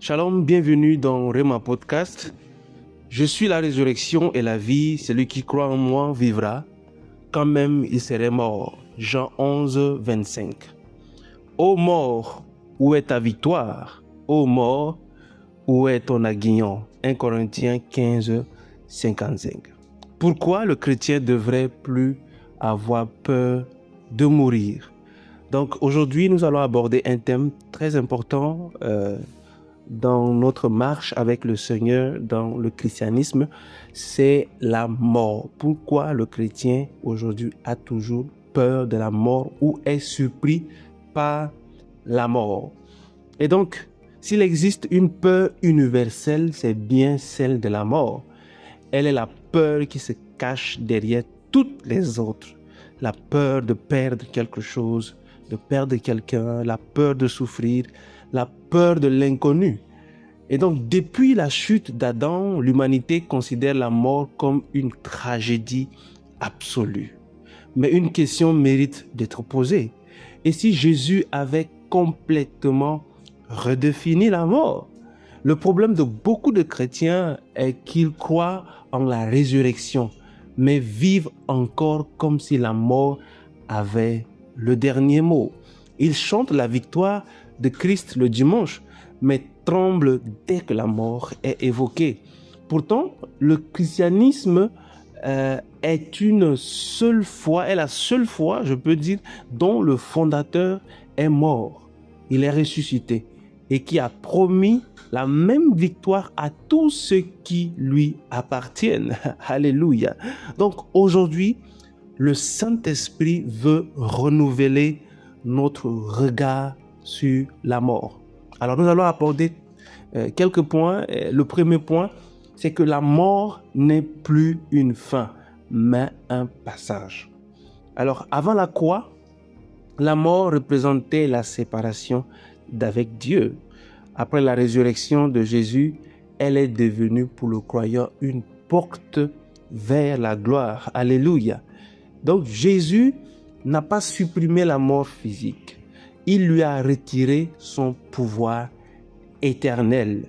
Shalom, bienvenue dans Rema Podcast. Je suis la résurrection et la vie. Celui qui croit en moi vivra, quand même il serait mort. Jean 11, 25. Ô mort, où est ta victoire? Ô mort, où est ton aiguillon? 1 Corinthiens 15, 55. Pourquoi le chrétien devrait plus avoir peur de mourir? Donc aujourd'hui, nous allons aborder un thème très important dans notre marche avec le Seigneur, dans le christianisme, c'est la mort. Pourquoi le chrétien aujourd'hui a toujours peur de la mort ou est surpris par la mort? Et donc, s'il existe une peur universelle, c'est bien celle de la mort. Elle est la peur qui se cache derrière toutes les autres. La peur de perdre quelque chose, de perdre quelqu'un, la peur de souffrir, la peur de l'inconnu. Et donc, depuis la chute d'Adam, l'humanité considère la mort comme une tragédie absolue. Mais une question mérite d'être posée. Et si Jésus avait complètement redéfini la mort? Le problème de beaucoup de chrétiens est qu'ils croient en la résurrection, mais vivent encore comme si la mort avait le dernier mot. Ils chantent la victoire de Christ le dimanche, mais tremblent dès que la mort est évoquée. Pourtant, le christianisme est la seule foi, je peux dire, dont le fondateur est mort. Il est ressuscité et qui a promis la même victoire à tous ceux qui lui appartiennent. Alléluia. Donc aujourd'hui, le Saint-Esprit veut renouveler notre regard sur la mort. Alors nous allons aborder quelques points. Le premier point, c'est que la mort n'est plus une fin, mais un passage. Alors avant la croix, la mort représentait la séparation d'avec Dieu. Après la résurrection de Jésus, elle est devenue pour le croyant une porte vers la gloire. Alléluia. Donc Jésus n'a pas supprimé la mort physique. Il lui a retiré son pouvoir éternel.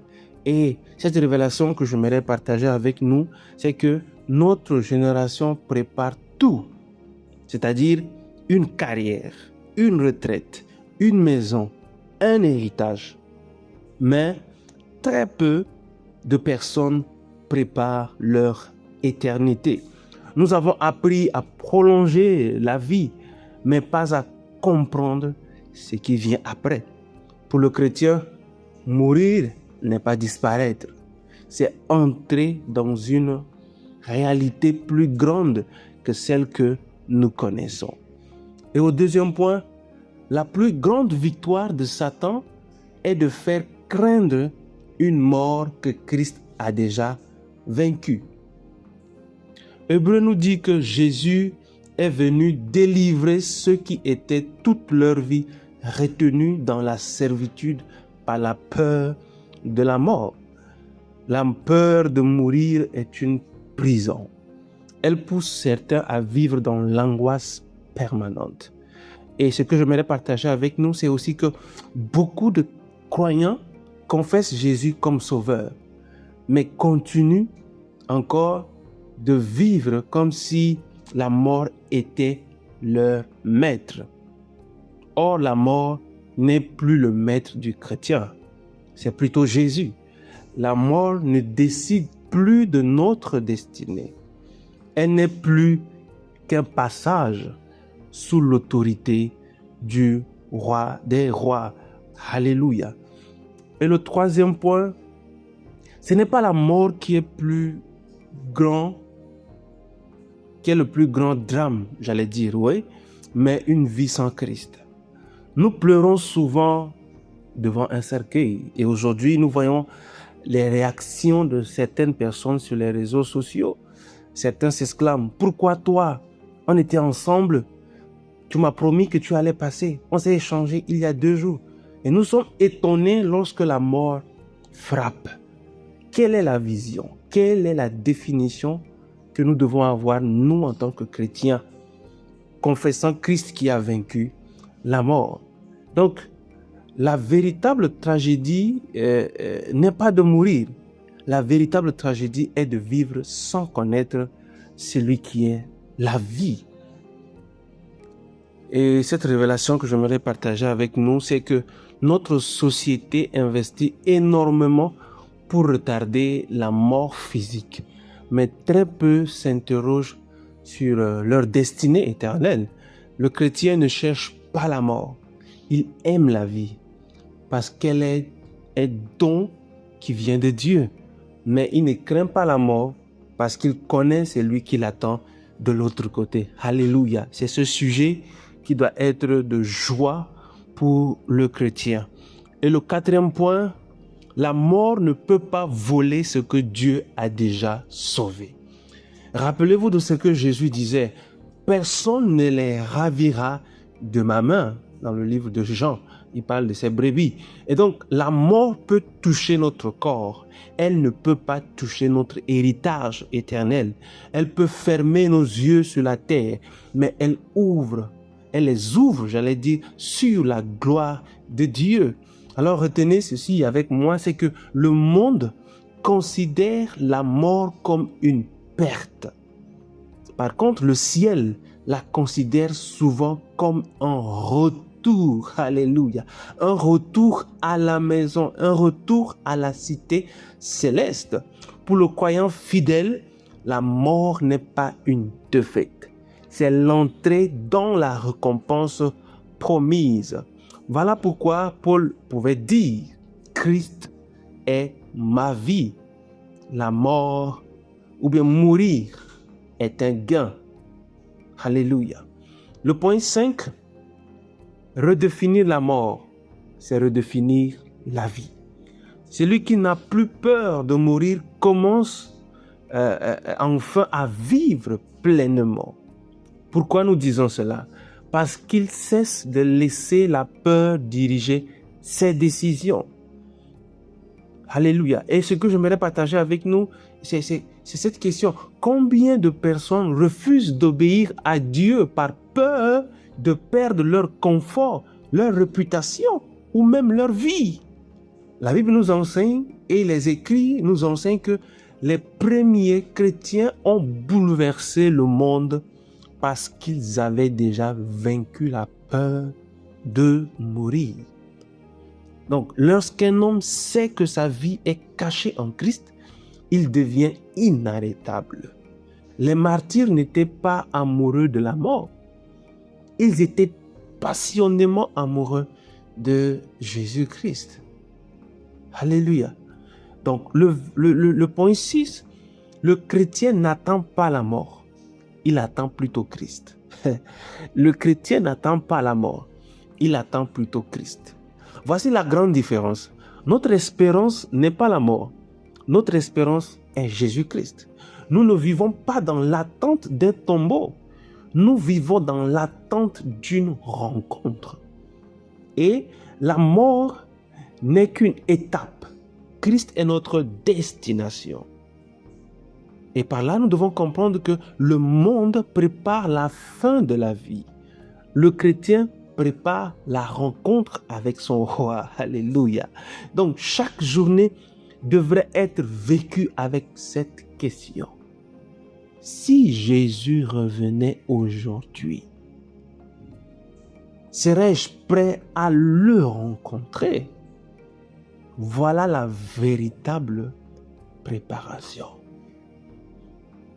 Et cette révélation que j'aimerais partager avec nous, c'est que notre génération prépare tout, c'est-à-dire une carrière, une retraite, une maison, un héritage. Mais très peu de personnes préparent leur éternité. Nous avons appris à prolonger la vie, mais pas à comprendre ce qui vient après. Pour le chrétien, mourir n'est pas disparaître, c'est entrer dans une réalité plus grande que celle que nous connaissons. Et au deuxième point, la plus grande victoire de Satan est de faire craindre une mort que Christ a déjà vaincue. Hébreu nous dit que Jésus est venu délivrer ceux qui étaient toute leur vie retenus dans la servitude par la peur de la mort. La peur de mourir est une prison. Elle pousse certains à vivre dans l'angoisse permanente. Et ce que j'aimerais partager avec nous, c'est aussi que beaucoup de croyants confessent Jésus comme sauveur, mais continuent encore de vivre comme si la mort était leur maître. Or, la mort n'est plus le maître du chrétien, c'est plutôt Jésus. La mort ne décide plus de notre destinée. Elle n'est plus qu'un passage sous l'autorité du roi des rois. Alléluia. Et le troisième point, ce n'est pas la mort qui est le plus grand drame, j'allais dire, oui, mais une vie sans Christ. Nous pleurons souvent devant un cercueil et aujourd'hui nous voyons les réactions de certaines personnes sur les réseaux sociaux. Certains s'exclament: pourquoi toi? On était ensemble, tu m'as promis que tu allais passer, on s'est échangé il y a 2 jours. Et nous sommes étonnés lorsque la mort frappe. Quelle est la vision? Quelle est la définition que nous devons avoir, nous, en tant que chrétiens, confessant Christ qui a vaincu la mort? Donc, la véritable tragédie n'est pas de mourir. La véritable tragédie est de vivre sans connaître celui qui est la vie. Et cette révélation que j'aimerais partager avec nous, c'est que notre société investit énormément pour retarder la mort physique, mais très peu s'interrogent sur leur destinée éternelle. Le chrétien ne cherche pas la mort, il aime la vie parce qu'elle est don qui vient de Dieu, mais il ne craint pas la mort parce qu'il connaît celui qui l'attend de l'autre côté. Alléluia, c'est ce sujet qui doit être de joie pour le chrétien. Et le quatrième point, la mort ne peut pas voler ce que Dieu a déjà sauvé. Rappelez-vous de ce que Jésus disait, personne ne les ravira de ma main. Dans le livre de Jean, il parle de ses brebis. Et donc, la mort peut toucher notre corps. Elle ne peut pas toucher notre héritage éternel. Elle peut fermer nos yeux sur la terre, mais elle les ouvre, j'allais dire, sur la gloire de Dieu. Alors retenez ceci avec moi, c'est que le monde considère la mort comme une perte. Par contre, le ciel la considère souvent comme un retour. Alléluia. Un retour à la maison, un retour à la cité céleste. Pour le croyant fidèle, la mort n'est pas une défaite. C'est l'entrée dans la récompense promise. Voilà pourquoi Paul pouvait dire, Christ est ma vie. La mort ou bien mourir est un gain. Alléluia. Le point 5, redéfinir la mort, c'est redéfinir la vie. Celui qui n'a plus peur de mourir commence enfin à vivre pleinement. Pourquoi nous disons cela? Parce qu'il cesse de laisser la peur diriger ses décisions. Alléluia. Et ce que j'aimerais partager avec nous, c'est cette question. Combien de personnes refusent d'obéir à Dieu par peur de perdre leur confort, leur réputation ou même leur vie? La Bible nous enseigne et les écrits nous enseignent que les premiers chrétiens ont bouleversé le monde parce qu'ils avaient déjà vaincu la peur de mourir. Donc, lorsqu'un homme sait que sa vie est cachée en Christ, il devient inarrêtable. Les martyrs n'étaient pas amoureux de la mort. Ils étaient passionnément amoureux de Jésus-Christ. Alléluia. Donc, le point 6, le chrétien n'attend pas la mort. Il attend plutôt Christ. Le chrétien n'attend pas la mort. Il attend plutôt Christ. Voici la grande différence. Notre espérance n'est pas la mort. Notre espérance est Jésus-Christ. Nous ne vivons pas dans l'attente d'un tombeau. Nous vivons dans l'attente d'une rencontre. Et la mort n'est qu'une étape. Christ est notre destination. Et par là, nous devons comprendre que le monde prépare la fin de la vie. Le chrétien prépare la rencontre avec son roi. Alléluia. Donc, chaque journée devrait être vécue avec cette question. Si Jésus revenait aujourd'hui, serais-je prêt à le rencontrer? Voilà la véritable préparation.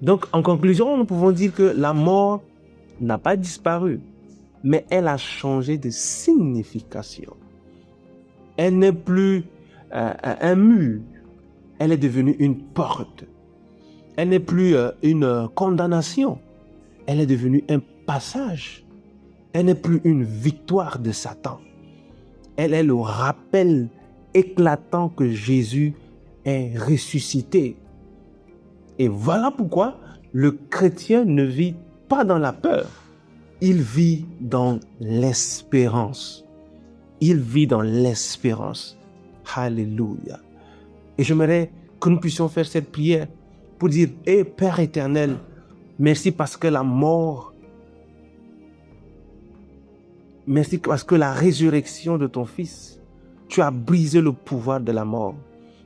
Donc, en conclusion, nous pouvons dire que la mort n'a pas disparu, mais elle a changé de signification. Elle n'est plus un mur, elle est devenue une porte. Elle n'est plus une condamnation, elle est devenue un passage. Elle n'est plus une victoire de Satan. Elle est le rappel éclatant que Jésus est ressuscité. Et voilà pourquoi le chrétien ne vit pas dans la peur. Il vit dans l'espérance. Il vit dans l'espérance. Alléluia. Et j'aimerais que nous puissions faire cette prière pour dire, Père éternel, merci parce que la mort, merci parce que la résurrection de ton Fils Tu as brisé le pouvoir de la mort.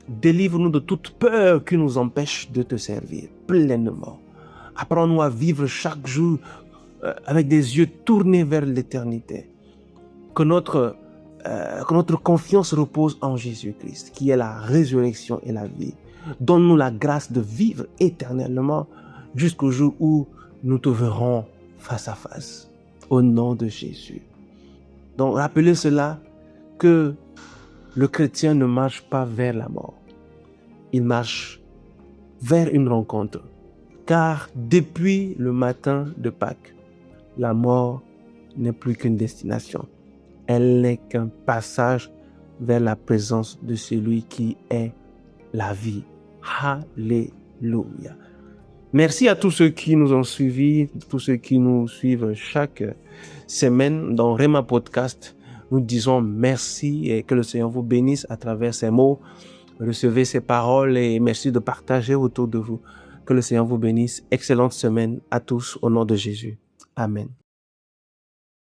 Délivre-nous de toute peur qui nous empêche de te servir pleinement. Apprends-nous à vivre chaque jour avec des yeux tournés vers l'éternité. Que notre confiance repose en Jésus-Christ, qui est la résurrection et la vie. Donne-nous la grâce de vivre éternellement jusqu'au jour où nous te verrons face à face. Au nom de Jésus. Donc, rappelez cela, que le chrétien ne marche pas vers la mort. Il marche vers une rencontre. Car depuis le matin de Pâques, la mort n'est plus qu'une destination. Elle n'est qu'un passage vers la présence de celui qui est la vie. Alléluia. Merci à tous ceux qui nous ont suivis, tous ceux qui nous suivent chaque semaine dans Rema Podcast. Nous disons merci et que le Seigneur vous bénisse à travers ces mots. Recevez ces paroles et merci de partager autour de vous. Que le Seigneur vous bénisse. Excellente semaine à tous au nom de Jésus. Amen.